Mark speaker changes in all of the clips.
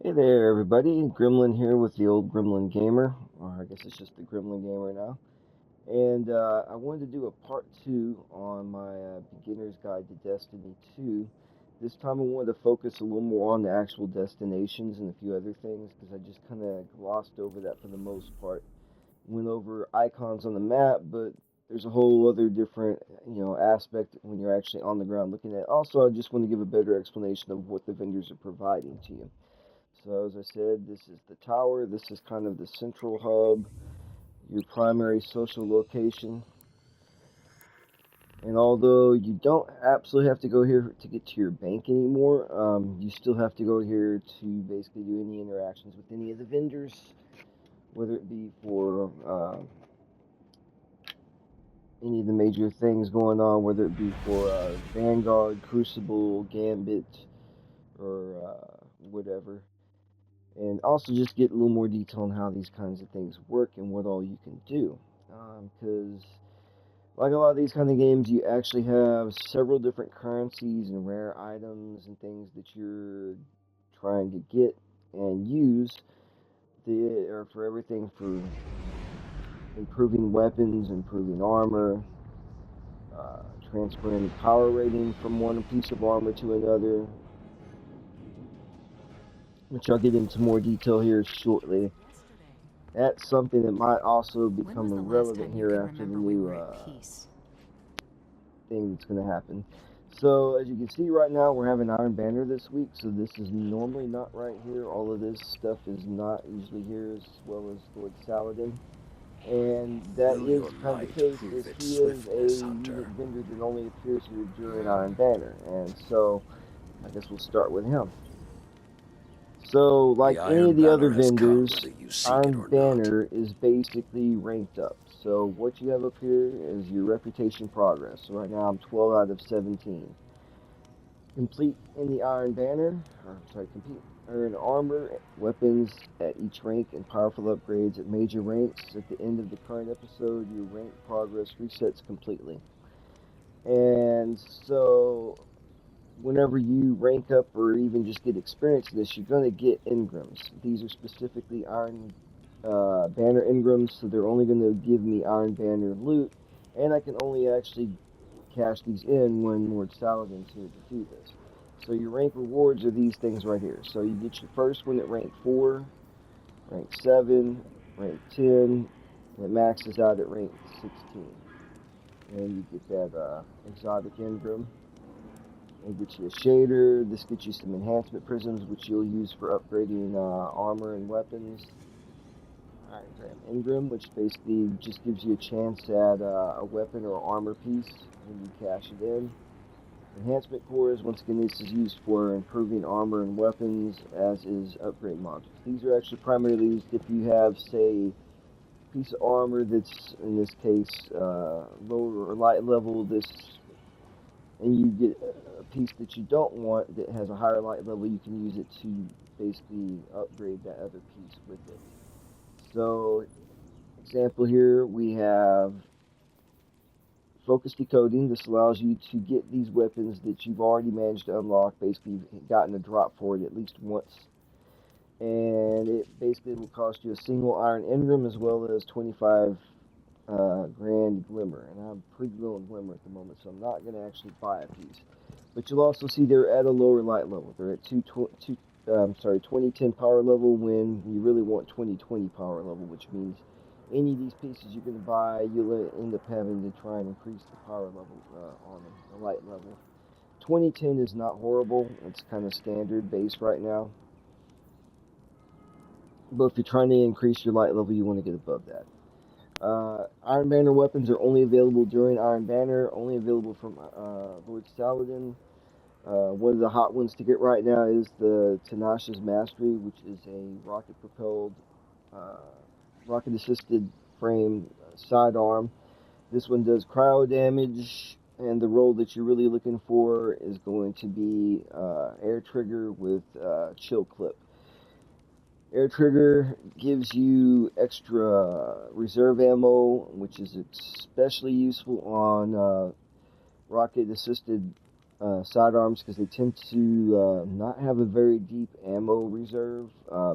Speaker 1: Hey there, everybody. Gremlin here with the old Gremlin Gamer, or I guess it's just the Gremlin Gamer now. And I wanted to do a part two on my beginner's guide to Destiny 2. This time I wanted to focus a little more on the actual destinations and a few other things because I just kind of glossed over that for the most part. Went over icons on the map, but there's a whole other different, aspect when you're actually on the ground looking at it. Also, I just want to give a better explanation of what the vendors are providing to you. So as I said, this is the tower. This is kind of the central hub, your primary social location. And although you don't absolutely have to go here to get to your bank anymore, you still have to go here to basically do any interactions with any of the vendors, whether it be for any of the major things going on, whether it be for Vanguard, Crucible, Gambit, or whatever. And also just get a little more detail on how these kinds of things work and what all you can do. Because like a lot of these kind of games, you actually have several different currencies and rare items and things that you're trying to get and use. They are for everything for improving weapons, improving armor, transferring power rating from one piece of armor to another, which I'll get into more detail here shortly. That's something that might also become irrelevant here after the new thing that's going to happen. So as you can see right now, we're having Iron Banner this week, so this is normally not right here. All of this stuff is not usually here, as well as Lord Saladin. And that is kind of the case, as he is a unique vendor that only appears here during Iron Banner. And so I guess we'll start with him. So,
Speaker 2: The
Speaker 1: like any
Speaker 2: Iron
Speaker 1: of the other
Speaker 2: Banner has come,
Speaker 1: vendors,
Speaker 2: whether you seek it
Speaker 1: Iron
Speaker 2: or not.
Speaker 1: Banner is basically ranked up. So, what you have up here is your reputation progress. So, right now I'm 12 out of 17. Complete in the Iron Banner, complete earn armor, weapons at each rank, and powerful upgrades at major ranks. At the end of the current episode, your rank progress resets completely. And so, whenever you rank up or even just get experience in this, you're going to get engrams. These are specifically Iron Banner engrams, so they're only going to give me Iron Banner loot, and I can only actually cash these in when Lord Saladin's here to do this. So your rank rewards are these things right here. So you get your first one at rank 4, rank 7, rank 10, and it maxes out at rank 16. And you get that exotic engram. It gets you a shader. This gets you some enhancement prisms, which you'll use for upgrading armor and weapons. Irongram Engram, which basically just gives you a chance to add a weapon or armor piece when you cash it in. Enhancement cores, once again, this is used for improving armor and weapons, as is upgrade modules. These are actually primarily used if you have, say, a piece of armor that's, in this case, lower or light level, and you get a piece that you don't want that has a higher light level, you can use it to basically upgrade that other piece with it. So, example here, we have focus decoding. This allows you to get these weapons that you've already managed to unlock. Basically, you've gotten a drop for it at least once. And it basically will cost you a single iron engram as well as 25 grand glimmer. And I'm pretty low on glimmer at the moment, so I'm not going to actually buy a piece. But you'll also see they're at a lower light level. They're at 2010 power level when you really want 2020 power level, which means any of these pieces you're going to buy, you'll end up having to try and increase the power level on them, the light level. 2010 is not horrible. It's kind of standard base right now. But if you're trying to increase your light level, you want to get above that. Iron Banner weapons are only available during Iron Banner, only available from Lord Saladin. One of the hot ones to get right now is the Tanash's Mastery, which is a rocket-propelled, rocket-assisted frame sidearm. This one does cryo damage, and the role that you're really looking for is going to be air trigger with chill clip. Air trigger gives you extra reserve ammo, which is especially useful on rocket-assisted sidearms because they tend to not have a very deep ammo reserve,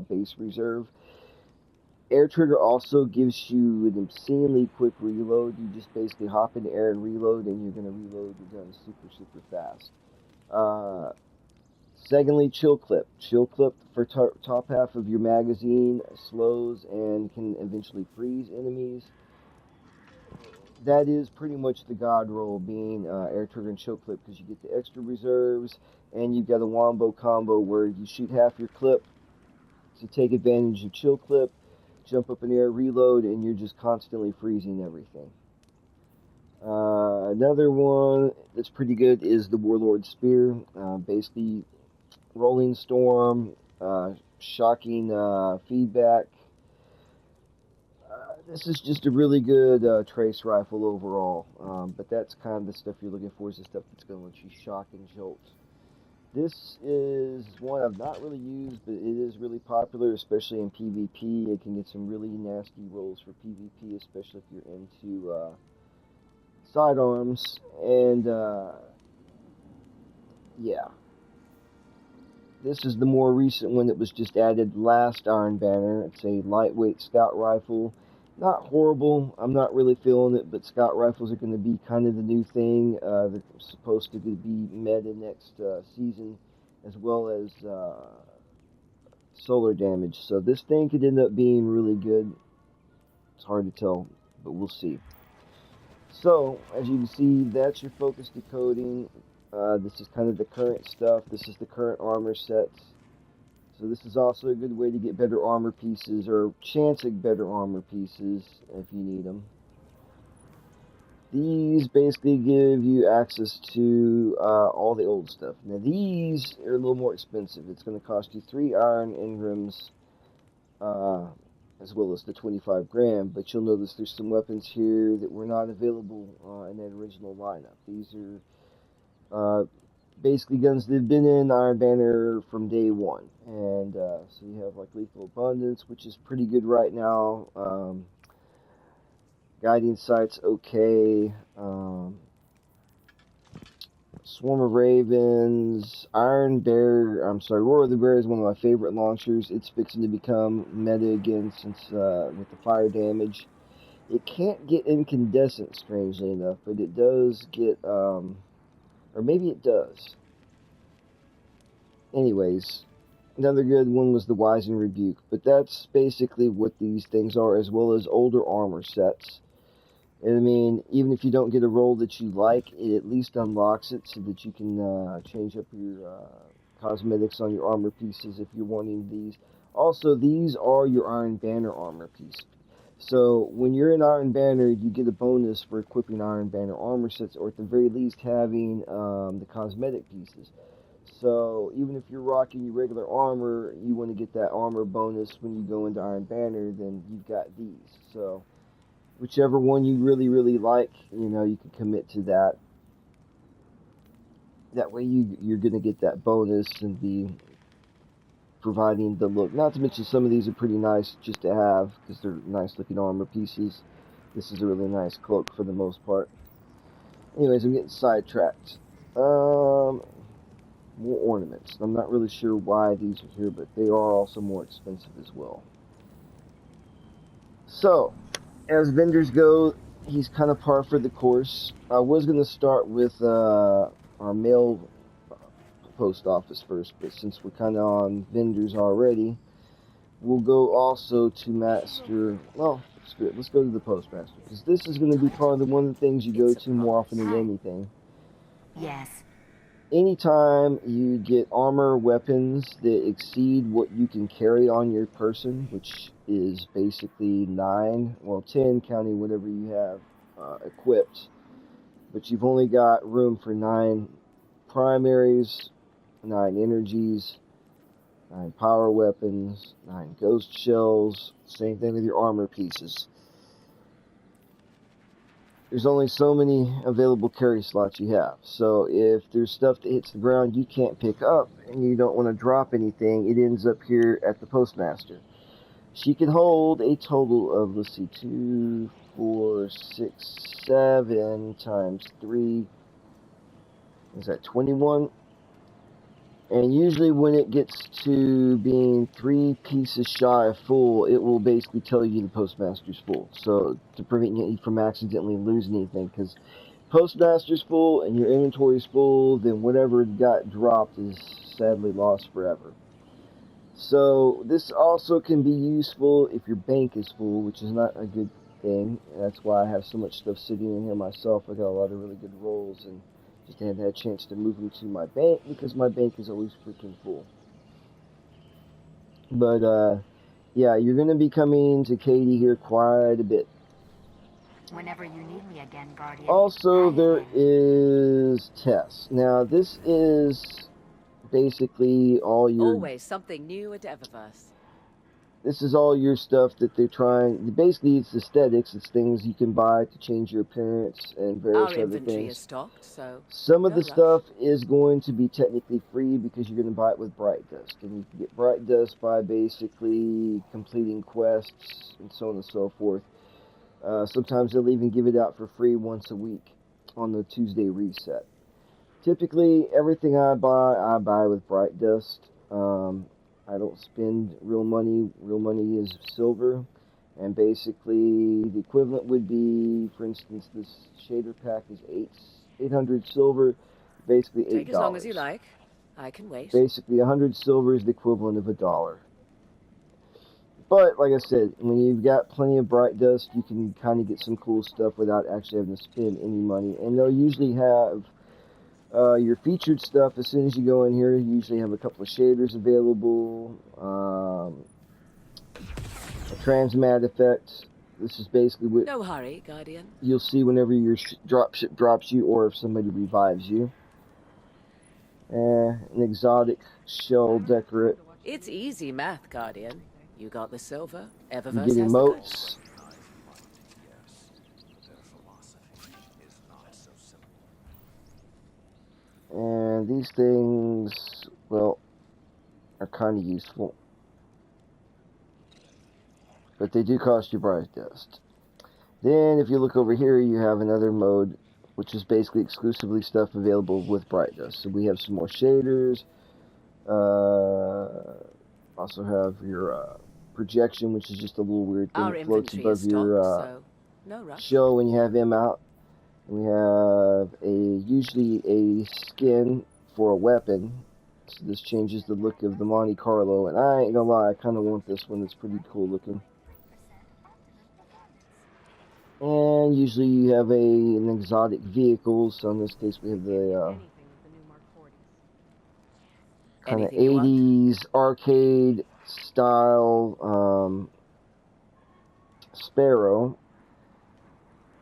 Speaker 1: base reserve. Air trigger also gives you an obscenely quick reload. You just basically hop into air and reload, and you're going to reload your gun super fast. Secondly, chill clip. Chill clip for top half of your magazine slows and can eventually freeze enemies. That is pretty much the god roll, being air trigger and chill clip, because you get the extra reserves, and you've got a wombo combo where you shoot half your clip to take advantage of chill clip, jump up in the air, reload, and you're just constantly freezing everything. Another one that's pretty good is the Warlord Spear. Basically, rolling storm, shocking feedback. This is just a really good trace rifle overall, but that's kind of the stuff you're looking for, is the stuff that's going to let you shock and jolt. This is one I've not really used, but it is really popular, especially in PvP. It can get some really nasty rolls for PvP, especially if you're into sidearms, and yeah. This is the more recent one that was just added last Iron Banner. It's a lightweight scout rifle. Not horrible, I'm not really feeling it, but scout rifles are going to be kind of the new thing. They're supposed to be meta next season, as well as solar damage. So this thing could end up being really good. It's hard to tell, but we'll see. So, as you can see, that's your focus decoding. This is kind of the current stuff. This is the current armor sets. So this is also a good way to get better armor pieces, or chance at better armor pieces if you need them. These basically give you access to all the old stuff. Now these are a little more expensive. It's going to cost you 3 iron engrams, as well as the 25 gram. But you'll notice there's some weapons here that were not available in that original lineup. These are basically guns that have been in Iron Banner from day one, and so you have like Lethal Abundance, which is pretty good right now. Guiding Sight's okay. Swarm of Ravens, Roar of the Bear is one of my favorite launchers. It's fixing to become meta again since with the fire damage. It can't get incandescent, strangely enough, but it does get or maybe it does. Anyways, another good one was the Wizened Rebuke, but that's basically what these things are, as well as older armor sets. And I mean, even if you don't get a roll that you like, it at least unlocks it so that you can change up your cosmetics on your armor pieces if you're wanting these. Also, these are your Iron Banner armor piece. So when you're in Iron Banner, you get a bonus for equipping Iron Banner armor sets, or at the very least having the cosmetic pieces. So even if you're rocking your regular armor, you want to get that armor bonus when you go into Iron Banner, then you've got these. So whichever one you really like, you know, you can commit to that. That way you're going to get that bonus and be providing the look. Not to mention some of these are pretty nice just to have, because they're nice looking armor pieces. This is a really nice cloak for the most part. Anyways, I'm getting sidetracked. More ornaments. I'm not really sure why these are here, but they are also more expensive as well. So, as vendors go, he's kind of par for the course. I was going to start with our mail post office first, but since we're kind of on vendors already, we'll go also to Master. Well, screw it. Let's go to the Postmaster, because this is going to be probably one of the things you go to more often than anything.
Speaker 2: Yes.
Speaker 1: Anytime you get armor weapons that exceed what you can carry on your person, which is basically 9, well 10 counting whatever you have equipped, but you've only got room for 9 primaries, 9 energies, 9 power weapons, 9 ghost shells, same thing with your armor pieces. There's only so many available carry slots you have. So if there's stuff that hits the ground you can't pick up and you don't want to drop anything, it ends up here at the Postmaster. She can hold a total of, let's see, 2, 4, 6, 7 times 3. Is that 21? And usually when it gets to being 3 pieces shy of full, it will basically tell you the postmaster's full. So to prevent you from accidentally losing anything, because postmaster's full and your inventory's full, then whatever got dropped is sadly lost forever. So this also can be useful if your bank is full, which is not a good thing. That's why I have so much stuff sitting in here myself. I got a lot of really good rolls and just haven't had a chance to move them to my bank because my bank is always freaking full. But yeah, you're gonna be coming to Katie here quite a bit.
Speaker 2: Whenever you need me again, Guardian.
Speaker 1: Also, there is Tess. Now, this is basically all your...
Speaker 3: Always something new at Eververse.
Speaker 1: This is all your stuff that they're trying... Basically, it's aesthetics. It's things you can buy to change your appearance and various
Speaker 3: Our
Speaker 1: other
Speaker 3: inventory
Speaker 1: things.
Speaker 3: is stocked, so
Speaker 1: Some of
Speaker 3: no
Speaker 1: the
Speaker 3: rush.
Speaker 1: stuff is going to be technically free because you're going to buy it with Bright Dust. And you can get Bright Dust by basically completing quests and so on and so forth. Sometimes they'll even give it out for free once a week on the Tuesday reset. Typically, everything I buy with Bright Dust. I don't spend real money. Real money is silver. And basically, the equivalent would be, for instance, this shader pack is 800 silver, basically $8.
Speaker 3: Take as long as you like. I can wait.
Speaker 1: Basically, 100 silver is the equivalent of $1. But, like I said, when you've got plenty of Bright Dust, you can kind of get some cool stuff without actually having to spend any money. And they'll usually have your featured stuff as soon as you go in here. You usually have a couple of shaders available, a transmat effect. This is basically what
Speaker 3: No hurry, Guardian.
Speaker 1: you'll see whenever your dropship drops you or if somebody revives you. An exotic shell decorate.
Speaker 3: It's easy math, Guardian. You got the silver.
Speaker 1: You
Speaker 3: Eververse
Speaker 1: get
Speaker 3: has the gold.
Speaker 1: emotes. And these things, well, are kind of useful. But they do cost you Bright Dust. Then, if you look over here, you have another mode, which is basically exclusively stuff available with Bright Dust. So we have some more shaders. Also have your projection, which is just a little weird thing
Speaker 3: Our
Speaker 1: that floats
Speaker 3: inventory
Speaker 1: above
Speaker 3: is
Speaker 1: your
Speaker 3: stocked, so no rush.
Speaker 1: shell when you have him out. We have usually a skin for a weapon. So this changes the look of the Monte Carlo, and I ain't gonna lie, I kind of want this one. It's pretty cool looking. And usually you have an exotic vehicle. So in this case, we have the kind of
Speaker 3: Anything you want?
Speaker 1: 80s arcade style Sparrow.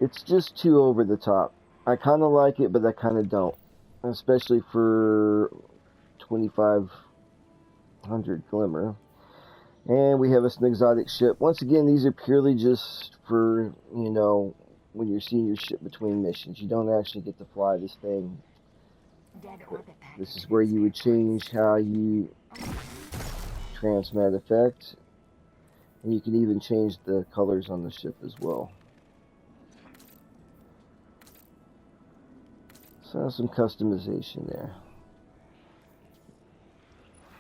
Speaker 1: It's just too over the top. I kind of like it, but I kind of don't. Especially for 2500 Glimmer. And we have us an exotic ship. Once again, these are purely just for, you know, when you're seeing your ship between missions. You don't actually get to fly this thing. This is where you would change how you transmat effect. And you can even change the colors on the ship as well. So some customization there.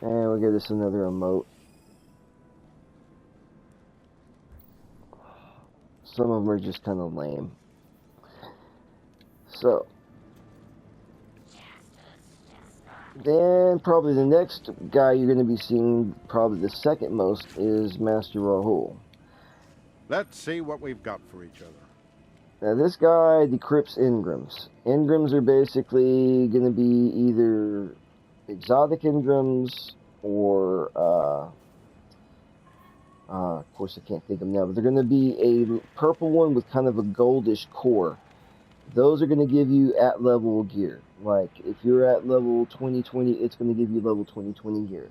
Speaker 1: And we'll get us another emote. Some of them are just kind of lame. So, then probably the next guy you're going to be seeing, probably the second most, is Master Rahul.
Speaker 4: Let's see what we've got for each other.
Speaker 1: Now this guy decrypts engrams. Engrams are basically going to be either exotic engrams or, of course I can't think of them now, but they're going to be a purple one with kind of a goldish core. Those are going to give you at level gear. Like, if you're at level 2020, it's going to give you level 2020 gear.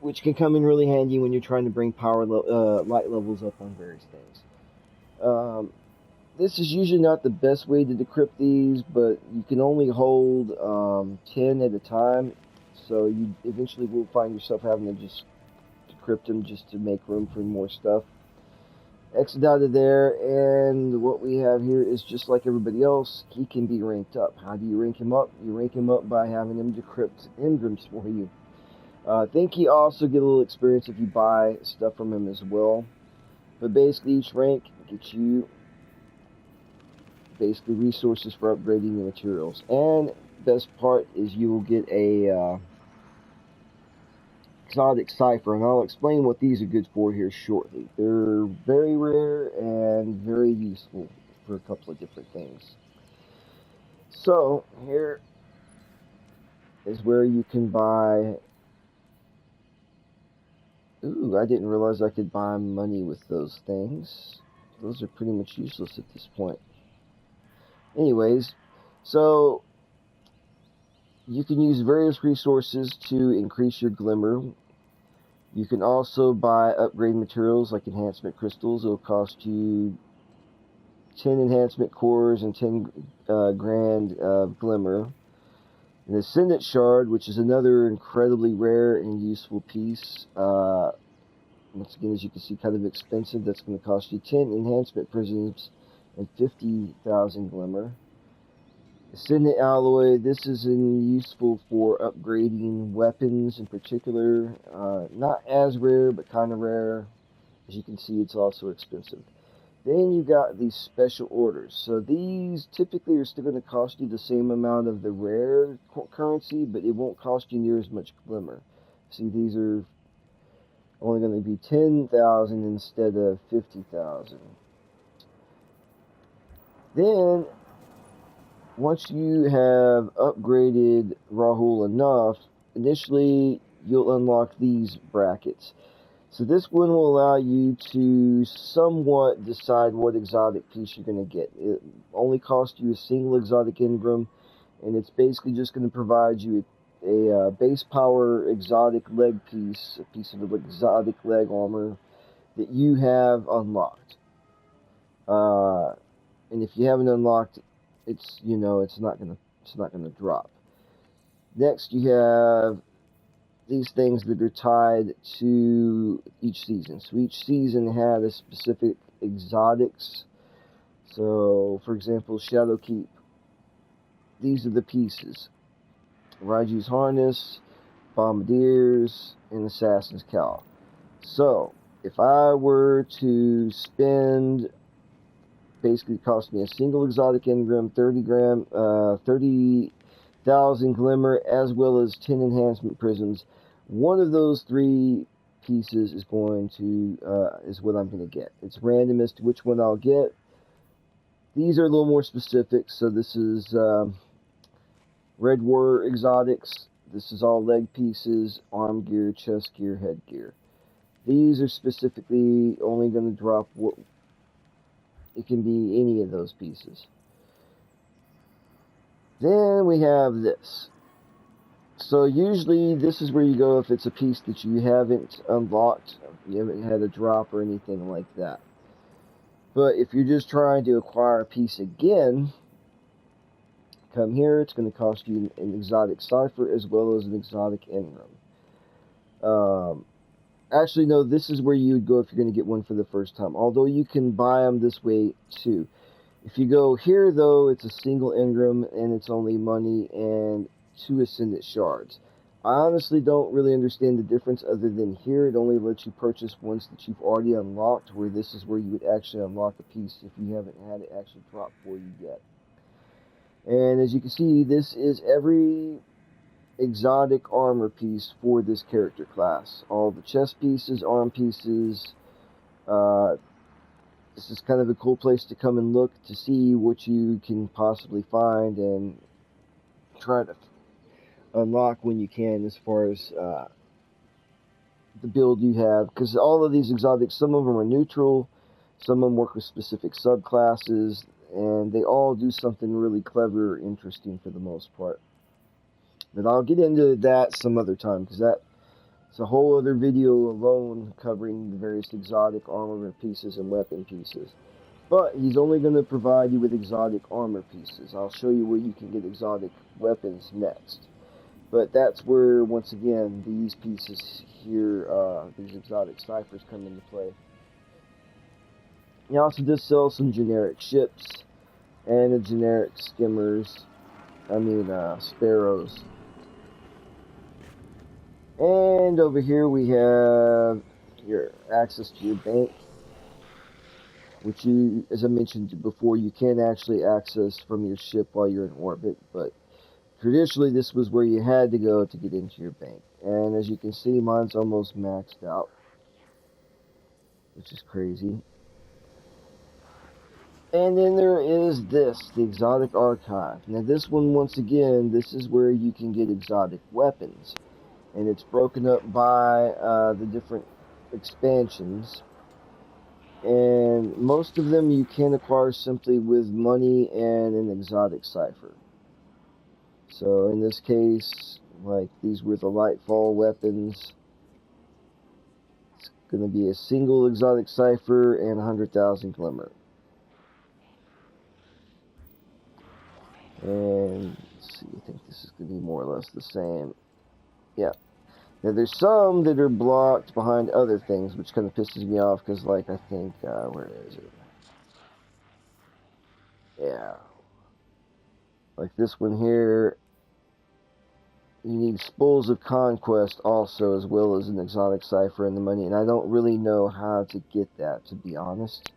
Speaker 1: Which can come in really handy when you're trying to bring light levels up on various things. This is usually not the best way to decrypt these, but you can only hold 10 at a time. So you eventually will find yourself having to just decrypt them just to make room for more stuff. Exit out of there, and what we have here is just like everybody else. He can be ranked up. How do you rank him up? You rank him up by having him decrypt engrams for you. I think you also get a little experience if you buy stuff from him as well. But basically, each rank gets you basically resources for upgrading your materials. And best part is you will get a exotic cipher, and I'll explain what these are good for here shortly. They're very rare and very useful for a couple of different things. So here is where you can buy. Ooh, I didn't realize I could buy money with those things. Those are pretty much useless at this point. Anyways, so you can use various resources to increase your glimmer. You can also buy upgrade materials like enhancement crystals. It'll cost you 10 enhancement cores and 10 grand glimmer. An Ascendant Shard, which is another incredibly rare and useful piece. Once again, as you can see, kind of expensive. That's going to cost you 10 enhancement prisms and 50,000 glimmer. Ascendant Alloy, this is useful for upgrading weapons in particular. Not as rare, but kind of rare. As you can see, it's also expensive. Then you've got these special orders. So these typically are still going to cost you the same amount of the rare currency, but it won't cost you near as much glimmer. See, these are only going to be 10,000 instead of 50,000. Then, once you have upgraded Rahul enough, initially you'll unlock these brackets. So this one will allow you to somewhat decide what exotic piece you're going to get. It only costs you a single exotic engram, and it's basically just going to provide you a base power exotic leg piece, a piece of exotic leg armor that you have unlocked. And if you haven't unlocked, it's not gonna drop. Next, you have these things that are tied to each season. So each season had a specific exotics. So, for example, Shadowkeep. These are the pieces: Raiju's Harness, Bombardiers, and Assassin's Cowl. So, if I were to spend, basically it cost me a single exotic engram, 30,000 glimmer, as well as 10 enhancement prisms. One of those three pieces is going to is what I'm going to get. It's random as to which one I'll get. These are a little more specific. So this is Red War exotics. This is all leg pieces, arm gear, chest gear, headgear. These are specifically only going to drop what. It can be any of those pieces. Then we have this. So usually this is where you go if it's a piece that you haven't unlocked, you haven't had a drop or anything like that. But if you're just trying to acquire a piece again, come here. It's going to cost you an exotic cipher as well as an exotic engram. Actually, no, this is where you would go if you're going to get one for the first time. Although you can buy them this way too. If you go here, though, it's a single engram and it's only money and 2 Ascendant Shards. I honestly don't really understand the difference other than here it only lets you purchase ones that you've already unlocked, where this is where you would actually unlock a piece if you haven't had it actually drop for you yet. And as you can see, this is every exotic armor piece for this character class. All the chest pieces, arm pieces. This is kind of a cool place to come and look to see what you can possibly find and try to unlock when you can, as far as the build you have, because all of these exotics, some of them are neutral, some of them work with specific subclasses, and they all do something really clever or interesting for the most part. But I'll get into that some other time, because that's a whole other video alone covering the various exotic armor pieces and weapon pieces. But he's only going to provide you with exotic armor pieces. I'll show you where you can get exotic weapons next. But that's where, once again, these pieces here, these exotic ciphers come into play. He also does sell some generic ships and the generic skimmers. Sparrows. And over here we have your access to your bank, which you, as I mentioned before, you can actually access from your ship while you're in orbit, but traditionally this was where you had to go to get into your bank. And as you can see, mine's almost maxed out, which is crazy. And then there is this, the Exotic Archive. Now this one, once again, this is where you can get exotic weapons. And it's broken up by the different expansions. And most of them you can acquire simply with money and an exotic cipher. So in this case, like these were the Lightfall weapons. It's going to be a single exotic cipher and 100,000 glimmer. And let's see, I think this is going to be more or less the same. Yeah. Now there's some that are blocked behind other things, which kind of pisses me off because, like, I think, where is it? Yeah. Like this one here, you need Spoils of Conquest also, as well as an exotic cipher and the money, and I don't really know how to get that, to be honest.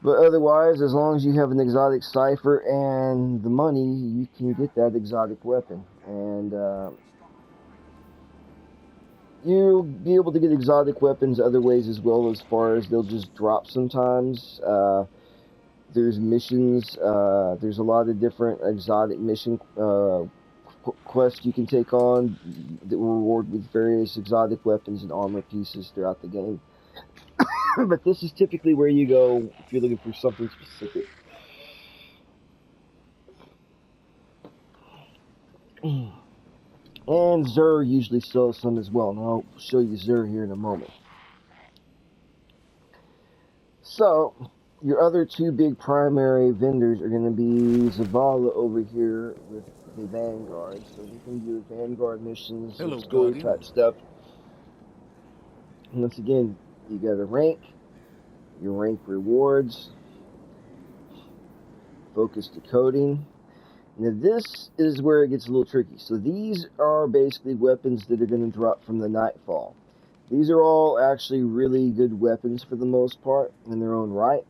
Speaker 1: But otherwise, as long as you have an exotic cipher and the money, you can get that exotic weapon. And you'll be able to get exotic weapons other ways as well, as far as they'll just drop sometimes. There's missions. There's a lot of different exotic mission quests you can take on that will reward with various exotic weapons and armor pieces throughout the game. But this is typically where you go if you're looking for something specific. And Xur usually sells some as well, and I'll show you Xur here in a moment. So, your other two big primary vendors are going to be Zavala over here with the Vanguard. So you can do Vanguard missions, story type stuff. And once again, you got a rank, your rank rewards, focus decoding. Now this is where it gets a little tricky. So these are basically weapons that are going to drop from the Nightfall. These are all actually really good weapons for the most part in their own right.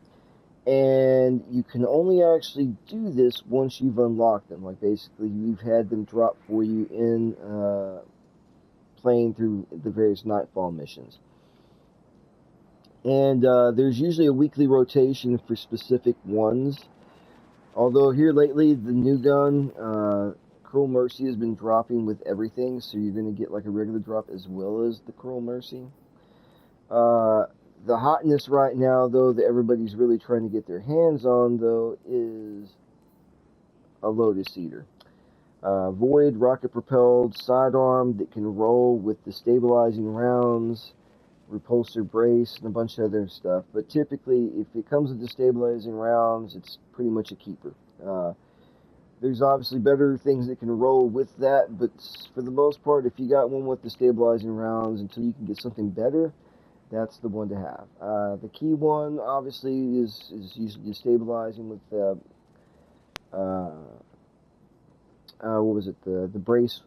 Speaker 1: And you can only actually do this once you've unlocked them. Like basically you've had them drop for you in playing through the various Nightfall missions. And there's usually a weekly rotation for specific ones. Although here lately, the new gun, Cruel Mercy, has been dropping with everything. So you're going to get like a regular drop as well as the Cruel Mercy. The hotness right now, though, that everybody's really trying to get their hands on, though, is a Lotus Eater. Void rocket-propelled sidearm that can roll with the stabilizing rounds, repulsor brace, and a bunch of other stuff. But typically, if it comes with the stabilizing rounds, it's pretty much a keeper. There's obviously better things that can roll with that, but for the most part, if you got one with the stabilizing rounds, until you can get something better, that's the one to have. The key one, obviously, is usually stabilizing with the brace.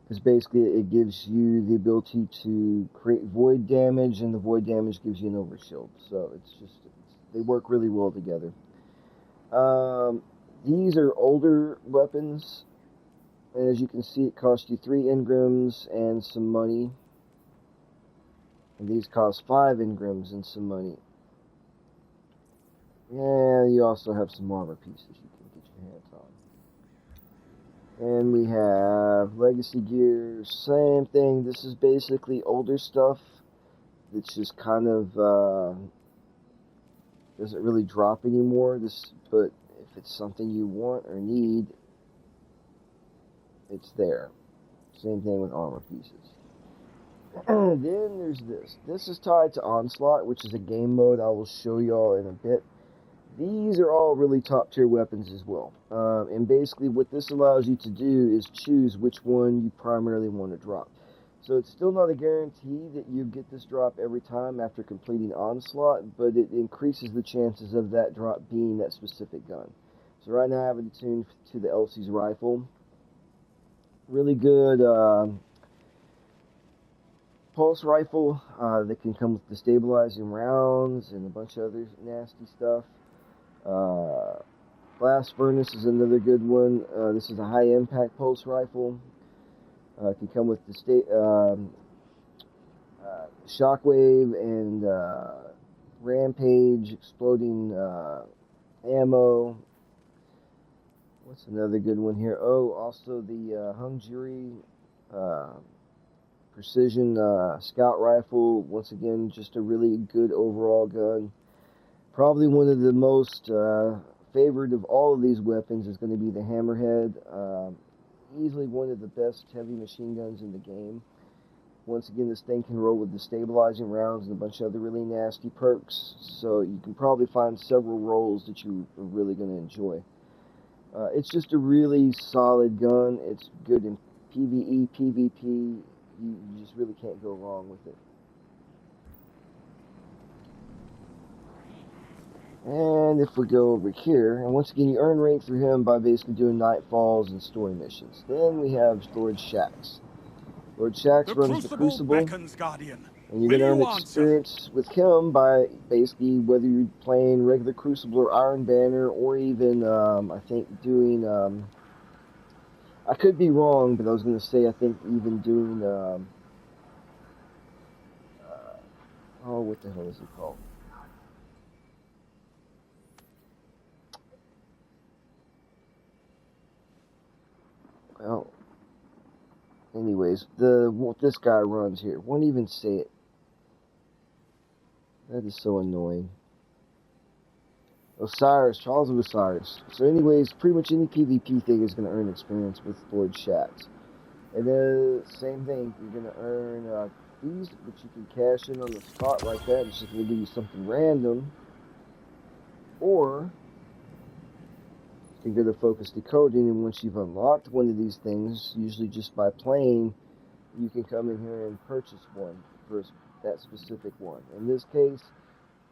Speaker 1: Because basically it gives you the ability to create void damage, and the void damage gives you an overshield. So they work really well together. These are older weapons, and as you can see, it costs you 3 engrams and some money. And these cost 5 engrams and some money. And you also have some armor pieces you can get your hands on. And we have Legacy Gear, same thing. This is basically older stuff that's just kind of doesn't really drop anymore. But if it's something you want or need, it's there. Same thing with armor pieces. And then there's this. This is tied to Onslaught, which is a game mode I will show y'all in a bit. These are all really top tier weapons as well. And basically what this allows you to do is choose which one you primarily want to drop. So it's still not a guarantee that you get this drop every time after completing Onslaught, but it increases the chances of that drop being that specific gun. So right now I have it tuned to the Elsie's rifle. Really good pulse rifle that can come with destabilizing rounds and a bunch of other nasty stuff. Blast Furnace is another good one. This is a high impact pulse rifle. It can come with the Shockwave and Rampage exploding ammo. What's another good one here? Oh, also the Hungjiri Precision Scout Rifle. Once again, just a really good overall gun. Probably one of the most favored of all of these weapons is going to be the Hammerhead. Easily one of the best heavy machine guns in the game. Once again, this thing can roll with destabilizing rounds and a bunch of other really nasty perks, so you can probably find several rolls that you are really going to enjoy. It's just a really solid gun. It's good in PvE, PvP. You just really can't go wrong with it. And if we go over here, and once again, you earn rank through him by basically doing Nightfalls and story missions. Then we have Lord Shaxx. Lord Shaxx runs the Crucible,
Speaker 5: beckons, Guardian.
Speaker 1: and you're going to earn experience with him by basically whether you're playing regular Crucible or Iron Banner, or even, I think, doing, I could be wrong, but I was going to say, I think, even doing, oh, what the hell is it called? Well, anyways, what this guy runs here, won't even say it. That is so annoying. Osiris, Trials of Osiris. So anyways, pretty much any PvP thing is going to earn experience with Lord Shaxx. And then, same thing, you're going to earn these, which you can cash in on the spot like that. It's just going to give you something random. Or you can go to Focus Decoding, and once you've unlocked one of these things, usually just by playing, you can come in here and purchase one for that specific one. In this case,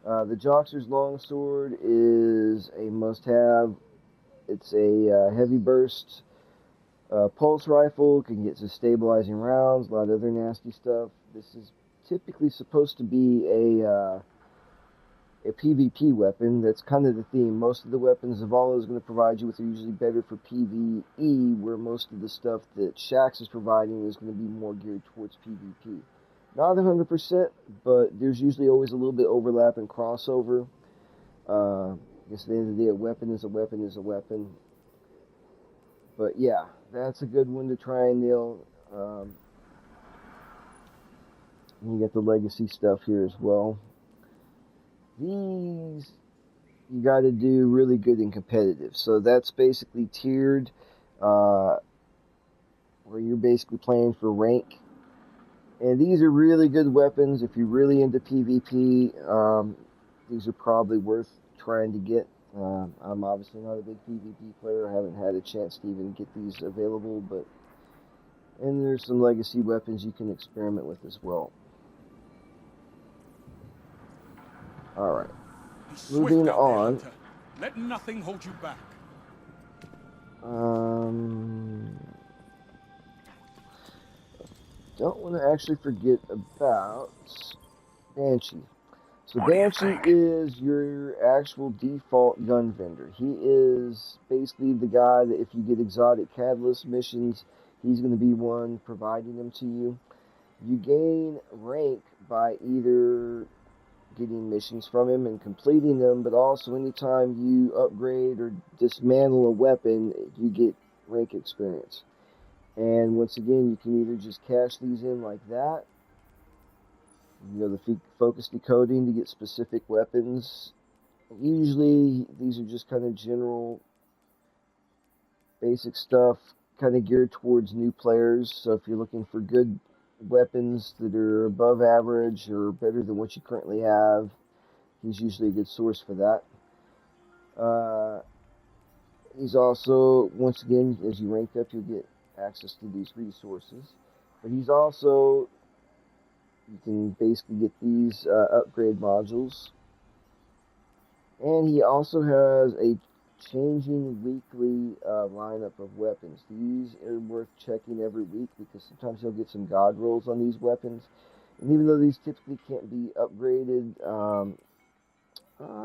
Speaker 1: the Joxer's Longsword is a must-have. It's a heavy burst pulse rifle, can get to stabilizing rounds, a lot of other nasty stuff. This is typically supposed to be a PvP weapon. That's kind of the theme. Most of the weapons Zavala is going to provide you with are usually better for PvE, where most of the stuff that Shaxx is providing is going to be more geared towards PvP. Not 100%, but there's usually always a little bit overlap and crossover. I guess at the end of the day, a weapon is a weapon is a weapon. But yeah, that's a good one to try and nail. You get the legacy stuff here as well. These you got to do really good in competitive. So that's basically tiered, where you're basically playing for rank. And these are really good weapons. If you're really into PvP, these are probably worth trying to get. I'm obviously not a big PvP player. I haven't had a chance to even get these available, and there's some legacy weapons you can experiment with as well. Alright. Moving on.
Speaker 5: Let nothing hold you back.
Speaker 1: Don't want to actually forget about Banshee. So Banshee is your actual default gun vendor. He is basically the guy that if you get exotic catalyst missions, he's going to be one providing them to you. You gain rank by either getting missions from him and completing them, but also anytime you upgrade or dismantle a weapon, you get rank experience. And once again, you can either just cash these in like that. You know, the Focus Decoding to get specific weapons. Usually, these are just kind of general, basic stuff, kind of geared towards new players. So if you're looking for good weapons that are above average or better than what you currently have, he's usually a good source for that. He's also, once again, as you rank up, you'll get access to these resources. But he's also, you can basically get these upgrade modules. And he also has a changing weekly lineup of weapons. These are worth checking every week because sometimes you'll get some god rolls on these weapons. And even though these typically can't be upgraded,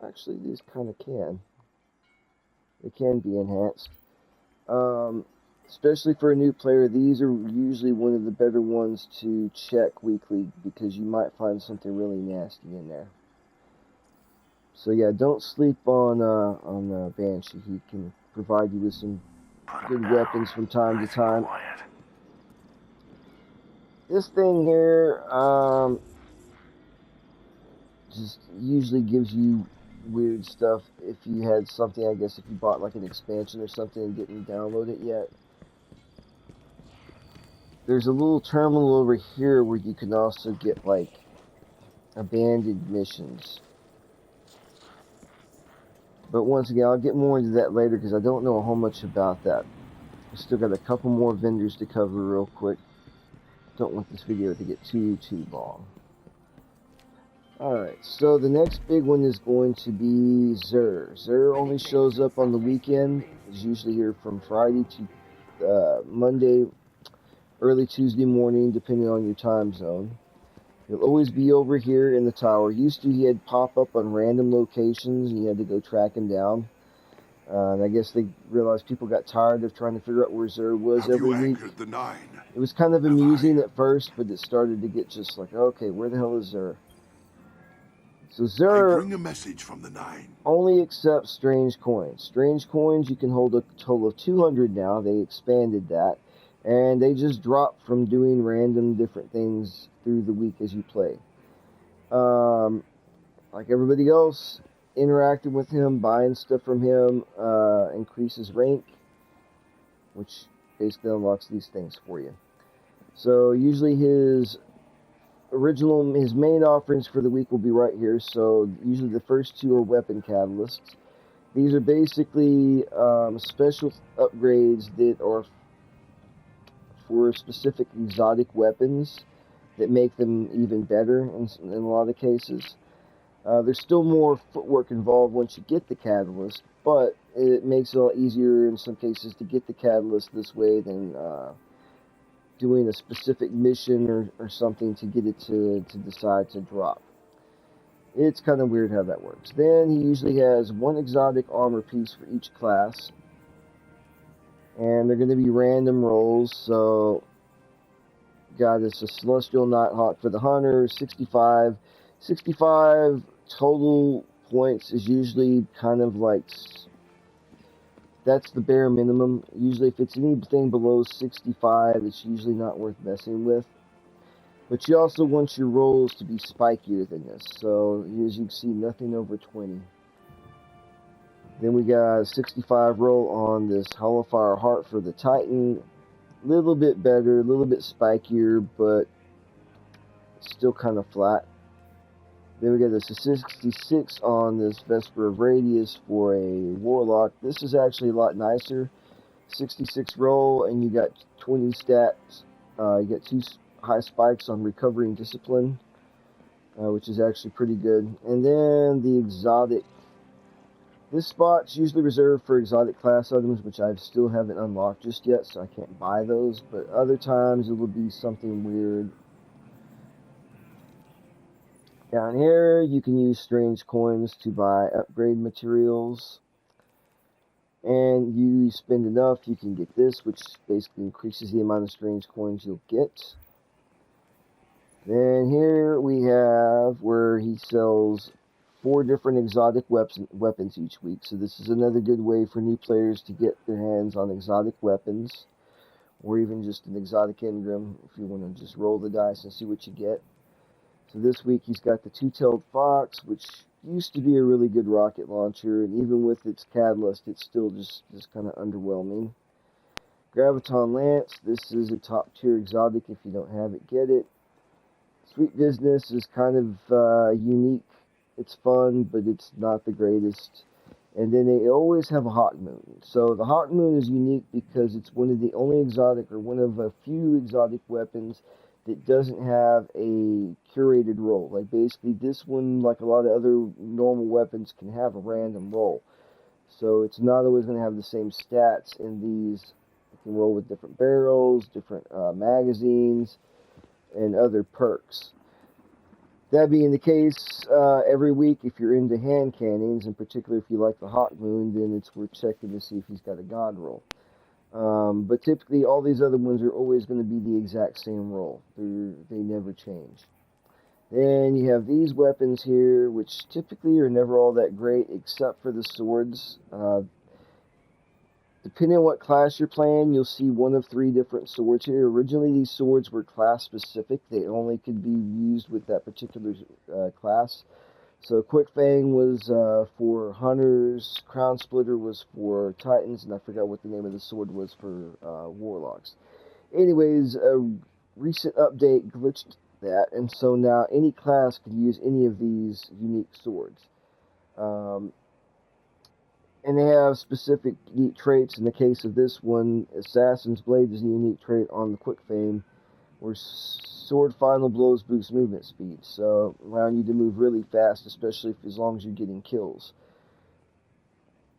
Speaker 1: actually these kind of can. They can be enhanced. Especially for a new player, these are usually one of the better ones to check weekly because you might find something really nasty in there. So yeah, don't sleep on Banshee. He can provide you with some good weapons from time to time. This thing here just usually gives you weird stuff if you had something, I guess if you bought like an expansion or something and didn't download it yet. There's a little terminal over here where you can also get like abandoned missions. But once again, I'll get more into that later because I don't know a whole much about that. I still got a couple more vendors to cover real quick. Don't want this video to get too long. Alright, so the next big one is going to be Xur. Xur only shows up on the weekend. He's usually here from Friday to Monday, early Tuesday morning, depending on your time zone. He'll always be over here in the tower. Used to, he'd pop up on random locations, and you had to go track him down. And I guess they realized people got tired of trying to figure out where Xur was every week.
Speaker 6: The 9?
Speaker 1: It was kind of amusing at first, but it started to get just like, okay, where the hell is Xur? So Xur
Speaker 6: bring a message from the 9.
Speaker 1: Only accepts strange coins. Strange coins, you can hold a total of 200 now. They expanded that. And they just drop from doing random different things through the week as you play. Like everybody else, interacting with him, buying stuff from him, increases rank, which basically unlocks these things for you. So usually his main offerings for the week will be right here. So usually the first two are weapon catalysts. These are basically special upgrades that are for specific exotic weapons that make them even better in a lot of cases. There's still more footwork involved once you get the catalyst, but it makes it a lot easier in some cases to get the catalyst this way than doing a specific mission or something to get it to decide to drop. It's kind of weird how that works. Then he usually has one exotic armor piece for each class. And they're going to be random rolls, so got us a Celestial Nighthawk for the Hunter, 65. 65 total points is usually kind of like, that's the bare minimum. Usually if it's anything below 65, it's usually not worth messing with. But you also want your rolls to be spikier than this, so as you can see, nothing over 20. Then we got a 65 roll on this Hollowfire Heart for the Titan. A little bit better, a little bit spikier, but still kind of flat. Then we got this 66 on this Vesper of Radius for a Warlock. This is actually a lot nicer. 66 roll, and you got 20 stats. You got 2 high spikes on Recovery and Discipline, which is actually pretty good. And then the exotic. This spot's usually reserved for exotic class items, which I still haven't unlocked just yet, so I can't buy those. But other times it will be something weird. Down here, you can use strange coins to buy upgrade materials. And you spend enough, you can get this, which basically increases the amount of strange coins you'll get. Then here we have where he sells 4 different exotic weapons each week. So this is another good way for new players to get their hands on exotic weapons, or even just an exotic engram if you want to just roll the dice and see what you get. So this week he's got the Two-Tailed Fox, which used to be a really good rocket launcher, and even with its catalyst, it's still just kind of underwhelming. Graviton Lance, this is a top tier exotic. If you don't have it, get it. Sweet Business is kind of unique. It's fun, but it's not the greatest. And then they always have a Hawk Moon. So the Hawk Moon is unique because it's one of the only exotic, or one of a few exotic weapons that doesn't have a curated roll. Like basically this one, like a lot of other normal weapons, can have a random roll. So it's not always going to have the same stats in these. You can roll with different barrels, different magazines, and other perks. That being the case, every week, if you're into hand cannons, in particular if you like the Hawk Moon, then it's worth checking to see if he's got a God roll. But typically, all these other ones are always going to be the exact same roll. They never change. Then you have these weapons here, which typically are never all that great, except for the swords. Depending on what class you're playing, you'll see one of 3 different swords here. Originally, these swords were class-specific. They only could be used with that particular class. So Quick Fang was for Hunters, Crown Splitter was for Titans, and I forgot what the name of the sword was for Warlocks. Anyways, a recent update glitched that, and so now any class could use any of these unique swords. And they have specific unique traits. In the case of this one, Assassin's Blade is a unique trait on the Quick Fang, where sword final blows boost movement speed, so allowing you to move really fast, especially as long as you're getting kills.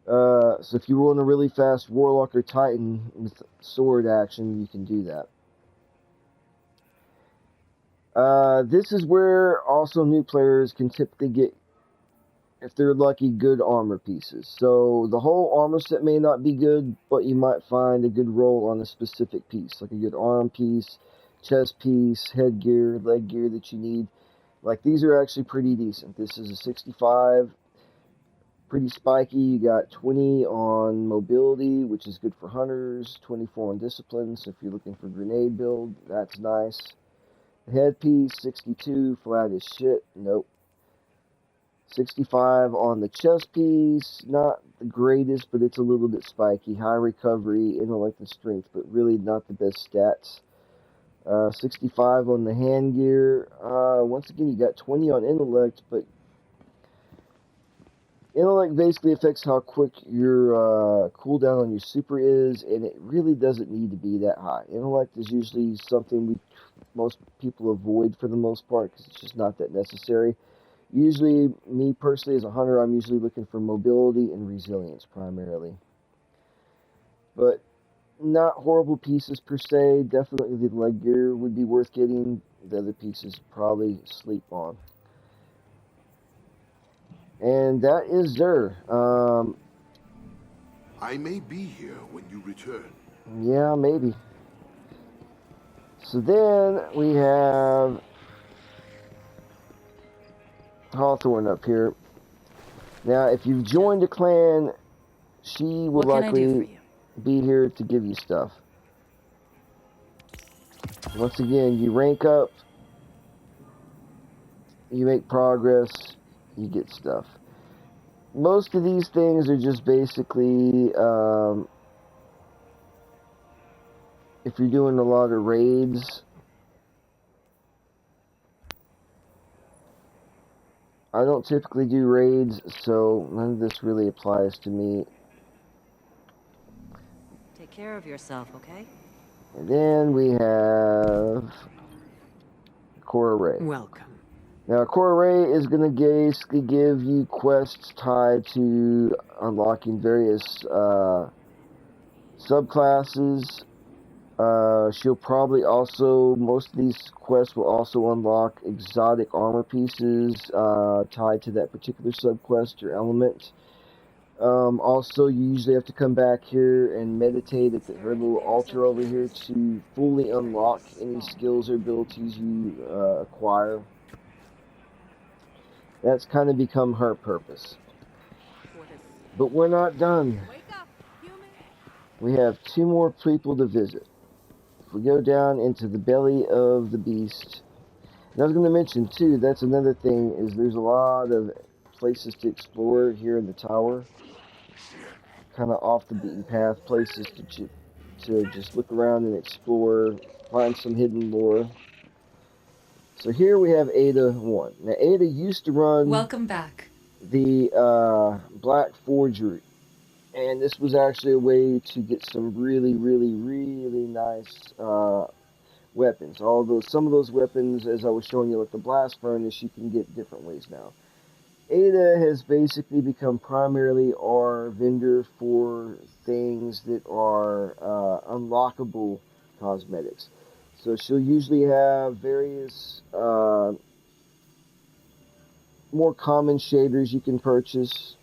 Speaker 1: So if you run a really fast Warlock or Titan with sword action, you can do that. This is where also new players can typically get, if they're lucky, good armor pieces. So the whole armor set may not be good, but you might find a good roll on a specific piece, like a good arm piece, chest piece, headgear, leg gear that you need. Like, these are actually pretty decent. This is a 65, pretty spiky. You got 20 on mobility, which is good for hunters, 24 on discipline, so if you're looking for grenade build, that's nice. The headpiece, 62, flat as shit, nope. 65 on the chest piece, not the greatest, but it's a little bit spiky. High recovery, intellect and strength, but really not the best stats. 65 on the hand gear. Once again, you got 20 on intellect, but intellect basically affects how quick your cooldown on your super is, and it really doesn't need to be that high. Intellect is usually something most people avoid for the most part, because it's just not that necessary. Usually, me personally as a hunter, I'm usually looking for mobility and resilience primarily. But not horrible pieces per se. Definitely the leg gear would be worth getting. The other pieces probably sleep on. And that is Xur.
Speaker 6: I may be here when you return.
Speaker 1: Yeah, maybe. So then we have Hawthorne up here. Now, if you've joined a clan, she will likely be here to give you stuff. Once again, you rank up, you make progress, you get stuff. Most of these things are just basically, if you're doing a lot of raids, I don't typically do raids, so none of this really applies to me.
Speaker 7: Take care of yourself, okay?
Speaker 1: And then we have Cora Ray.
Speaker 3: Welcome.
Speaker 1: Now, Cora Ray is going to basically give you quests tied to unlocking various subclasses. She'll probably also, most of these quests will also unlock exotic armor pieces tied to that particular subquest or element. Also, you usually have to come back here and meditate at her little altar over here to fully unlock any skills or abilities you acquire. That's kind of become her purpose. But we're not done. We have 2 more people to visit. If we go down into the belly of the beast, and I was going to mention too, that's another thing, is there's a lot of places to explore here in the tower. Kind of off the beaten path, places to just look around and explore, find some hidden lore. So here we have Ada 1. Now Ada used to run...
Speaker 8: Welcome back.
Speaker 1: the Black Forgery. And this was actually a way to get some really, really, really nice weapons. Although some of those weapons, as I was showing you with the Blast Furnace, you can get different ways now. Ada has basically become primarily our vendor for things that are unlockable cosmetics. So she'll usually have various more common shaders you can purchase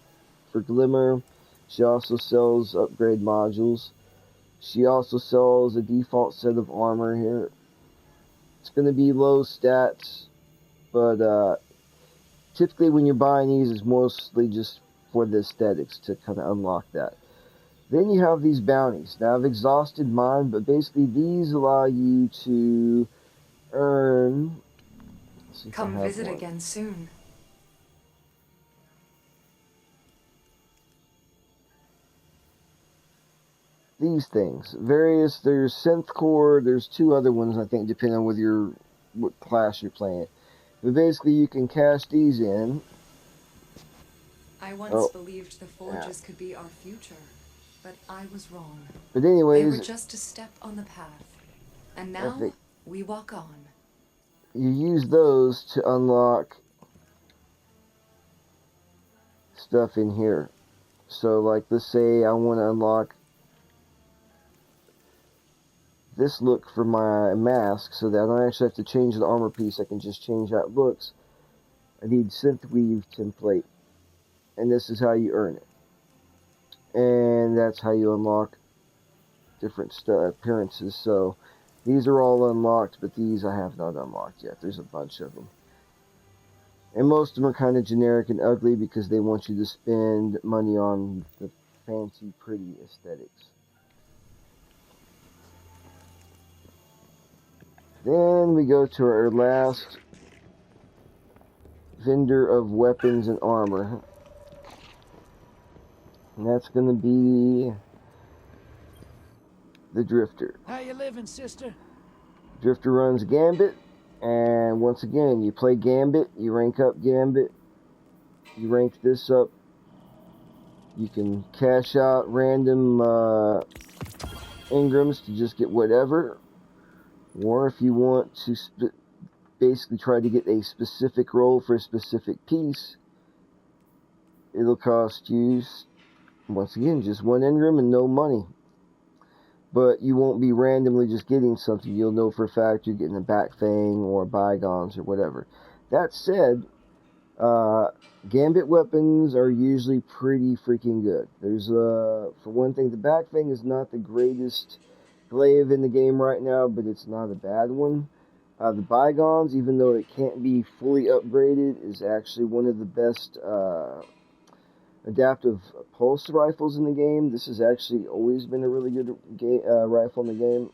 Speaker 1: for Glimmer. She also sells upgrade modules. She also sells a default set of armor here. It's going to be low stats, but typically when you're buying these, it's mostly just for the aesthetics to kind of unlock that. Then you have these bounties. Now I've exhausted mine, but basically these allow you to earn...
Speaker 8: Come visit again soon.
Speaker 1: These things. There's Synth Core, there's two other ones I think depending on what class you're playing. But basically you can cash these in.
Speaker 8: I once believed the Forges could be our future, but I was wrong.
Speaker 1: But anyways,
Speaker 8: they were just a step on the path. And now we walk on.
Speaker 1: You use those to unlock stuff in here. So like let's say I want to unlock this look for my mask so that I don't actually have to change the armor piece. I can just change how it looks. I need Synthweave template, and this is how you earn it. And that's how you unlock different appearances. So these are all unlocked, but these I have not unlocked yet. There's a bunch of them. And most of them are kind of generic and ugly because they want you to spend money on the fancy, pretty aesthetics. Then we go to our last vendor of weapons and armor. And that's going to be the Drifter.
Speaker 9: How you living, sister?
Speaker 1: Drifter runs Gambit, and once again, you play Gambit, you rank up Gambit, you rank this up. You can cash out random engrams to just get whatever. Or if you want to basically try to get a specific roll for a specific piece, it'll cost you, once again, just one engram and no money. But you won't be randomly just getting something. You'll know for a fact you're getting a Back Fang or Bygones or whatever. That said, Gambit weapons are usually pretty freaking good. There's, for one thing, the Back Fang is not the greatest glaive in the game right now, but it's not a bad one. The Bygones, even though it can't be fully upgraded, is actually one of the best adaptive pulse rifles in the game. This has actually always been a really good rifle in the game.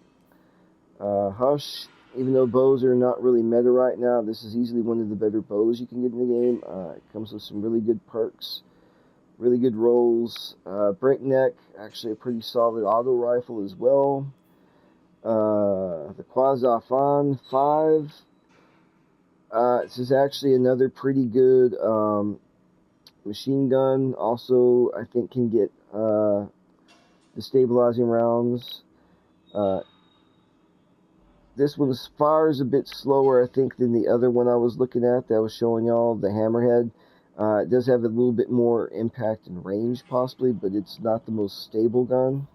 Speaker 1: Hush, even though bows are not really meta right now, this is easily one of the better bows you can get in the game. It comes with some really good perks, really good rolls. Breakneck, actually a pretty solid auto rifle as well. The Quazafan 5. This is actually another pretty good machine gun. Also, I think can get destabilizing rounds. This one fires a bit slower, I think, than the other one I was looking at that I was showing y'all, the Hammerhead. It does have a little bit more impact and range, possibly, but it's not the most stable gun.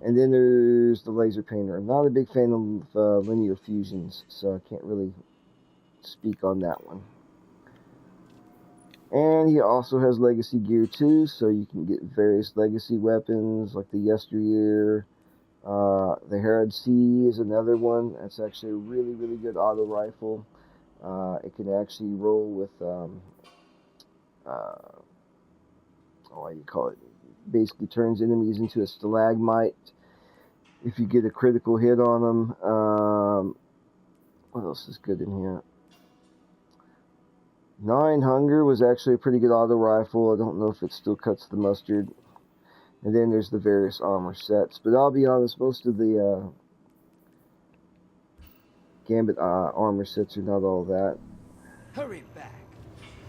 Speaker 1: And then there's the Laser Painter. I'm not a big fan of linear fusions, so I can't really speak on that one. And he also has legacy gear too, so you can get various legacy weapons like the Yesteryear. The Herod C is another one. That's actually a really, really good auto rifle. It can actually roll with, what do you call it? Basically turns enemies into a stalagmite if you get a critical hit on them. What else is good in here? 9 Hunger was actually a pretty good auto rifle. I don't know if it still cuts the mustard. And then there's the various armor sets. But I'll be honest, most of the Gambit armor sets are not all that.
Speaker 9: Hurry back.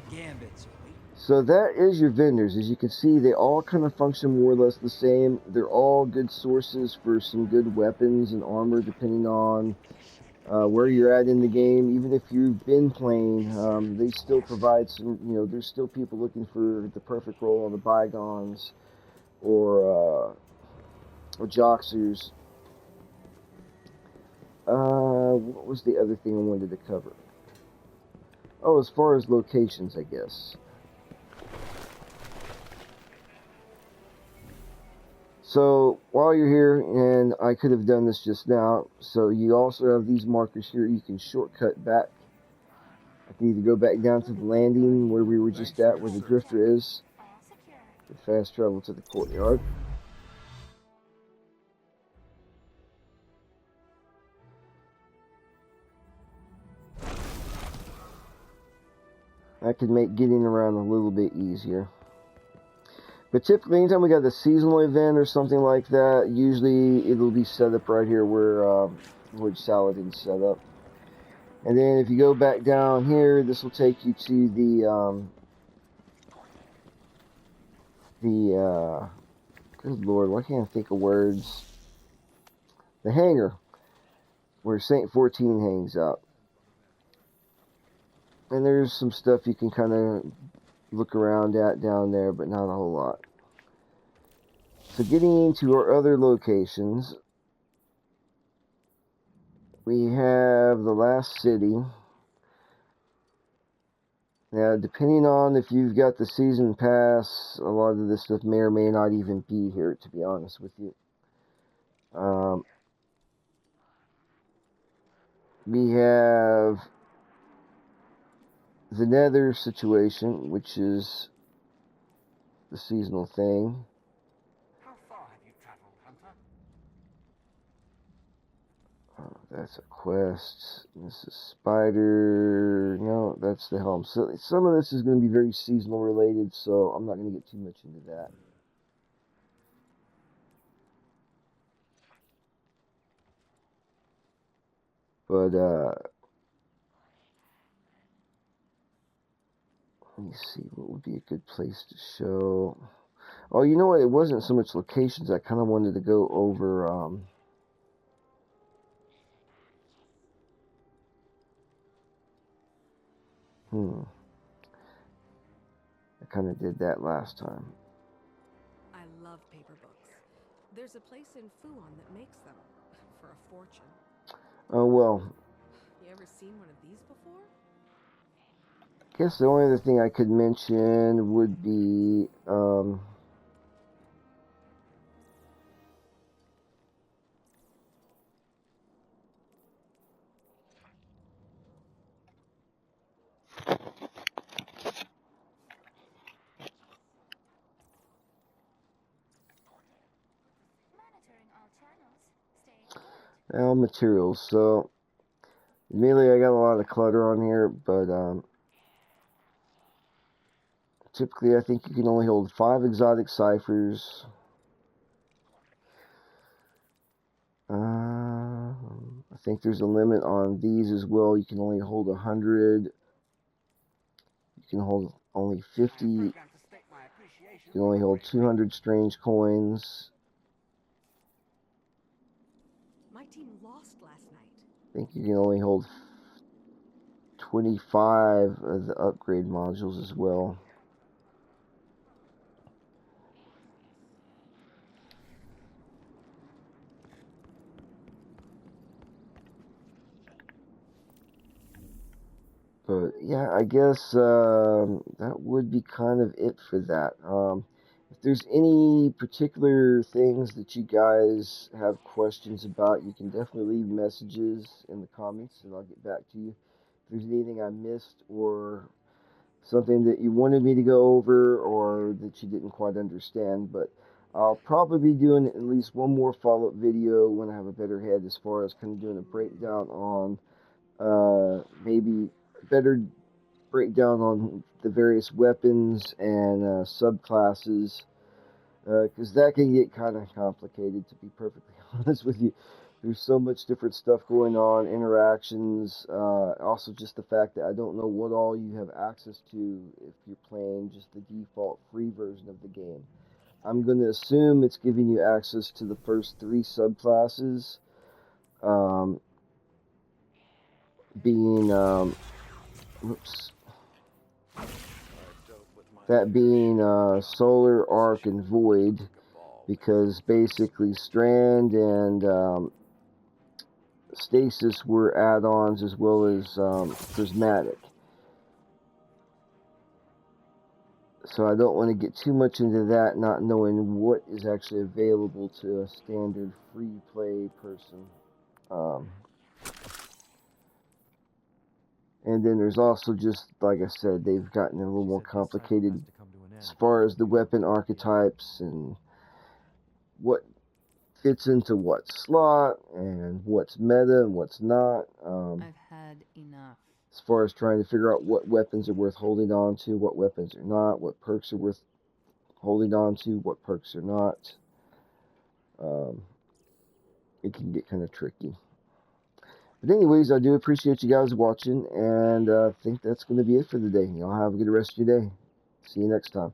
Speaker 9: Gambit's away.
Speaker 1: So that is your vendors. As you can see, they all kind of function more or less the same. They're all good sources for some good weapons and armor, depending on where you're at in the game. Even if you've been playing, they still provide some, there's still people looking for the perfect role on the Bygons or Joxers. What was the other thing I wanted to cover? Oh, as far as locations, I guess. So, while you're here, and I could have done this just now, so you also have these markers here. You can shortcut back. I can either go back down to the landing where we were just at, where the drifter is, or fast travel to the courtyard. That could make getting around a little bit easier. But typically, anytime we got a seasonal event or something like that, usually it'll be set up right here where Saladin's set up. And then if you go back down here, this will take you to good lord, why can't I think of words? The hangar, where Saint 14 hangs out. And there's some stuff you can kind of look around at down there, but not a whole lot. So getting into our other locations, we have the last city. Now, depending on if you've got the season pass, a lot of this stuff may or may not even be here, to be honest with you. We have the Nether situation, which is the seasonal thing.
Speaker 9: How far have you traveled, Hunter?
Speaker 1: Oh, that's a quest. This is Spider. No, that's the Helm. So some of this is going to be very seasonal related, so I'm not going to get too much into that. But, let me see, what would be a good place to show? Oh, you know what? It wasn't so much locations. I kind of wanted to go over, I kind of did that last time.
Speaker 8: I love paper books. There's a place in Fuon that makes them for a fortune.
Speaker 1: Oh, well.
Speaker 8: You ever seen one of these before?
Speaker 1: I guess the only other thing I could mention would be, materials. So, admittedly, I got a lot of clutter on here, but, typically I think you can only hold 5 exotic ciphers. I think there's a limit on these as well. You can only hold 100. You can hold only 50. You can only hold 200 strange coins.
Speaker 8: My team lost last night.
Speaker 1: I think you can only hold 25 of the upgrade modules as well. But yeah, I guess that would be kind of it for that. If there's any particular things that you guys have questions about, you can definitely leave messages in the comments and I'll get back to you. If there's anything I missed or something that you wanted me to go over or that you didn't quite understand, but I'll probably be doing at least one more follow-up video when I have a better head as far as kind of doing a breakdown on maybe better breakdown on the various weapons and subclasses, because that can get kind of complicated, to be perfectly honest with you. There's so much different stuff going on, interactions, also just the fact that I don't know what all you have access to if you're playing just the default free version of the game. I'm going to assume it's giving you access to the first 3 subclasses, being, that being Solar, Arc, and Void, because basically Strand and Stasis were add-ons as well as Prismatic. So I don't want to get too much into that, not knowing what is actually available to a standard free play person. And then there's also just, like I said, they've gotten a little more complicated as far as the weapon archetypes and what fits into what slot and what's meta and what's not.
Speaker 7: I've had enough.
Speaker 1: As far as trying to figure out what weapons are worth holding on to, what weapons are not, what perks are worth holding on to, what perks are not. It can get kind of tricky. But anyways, I do appreciate you guys watching, and I think that's going to be it for the day. Y'all have a good rest of your day. See you next time.